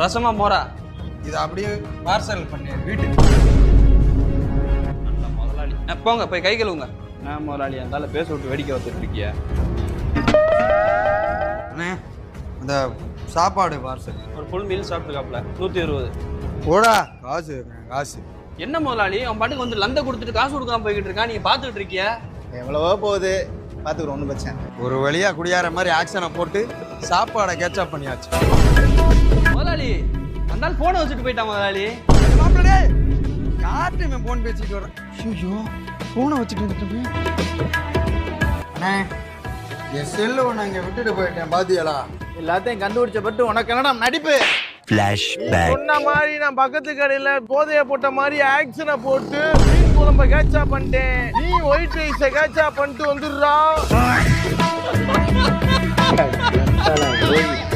ரசமா மோரா? இதை அப்படியே பார்சல் பண்ணி வீட்டுக்கு. நல்ல முதலாளி. போங்க போய் கை கழுவுங்க. நான் முதலாளி இருந்தால பேச விட்டு வேடிக்கை வந்துட்டு இருக்கிய. அண்ணே அந்த சாப்பாடு பார்சல். ஒரு ஃபுல் மீல் சாப்பிட்டுருக்காப்ல 120. போடா காசு காசு. என்ன முதலாளி அவன் பாட்டுக்கு வந்து லந்த கொடுத்துட்டு காசு கொடுக்காம போய்கிட்டு இருக்கான், நீங்க பாத்துக்கிட்டு இருக்கிய? எவ்வளவோ போகுது பார்த்துக்கிறோம், ஒன்றும் பிரச்சனை. ஒரு வழியா குடியார மாதிரி ஆக்ஷனை போட்டு சாப்பாடை கேட்சப் பண்ணியாச்சு. முதலாளி அந்த போனை வச்சுட்டு போயிட்டான் முதலாளி. மாப்பிள்ளே யார்கிட்ட போன் பேசிட்டு வரேன். ஐயோ போனை வச்சுட்டு அண்ணே என் செல்லு ஒன்று இங்கே விட்டுட்டு போயிட்டேன் பாத்தியலா? எல்லாத்தையும் கண்டுபிடிச்ச பட்டு உனக்கு என்னடா நடிப்பு? சொன்ன மாதிரி நான் பக்கத்து கடையில போதைய போட்ட மாதிரி ஆக்ஷனை போட்டு மீன் குழம்ப கேட்சா பண்ணிட்டேன். நீ ஒயிட் ரைஸ கேட்சா பண்ணிட்டு வந்துடுறா.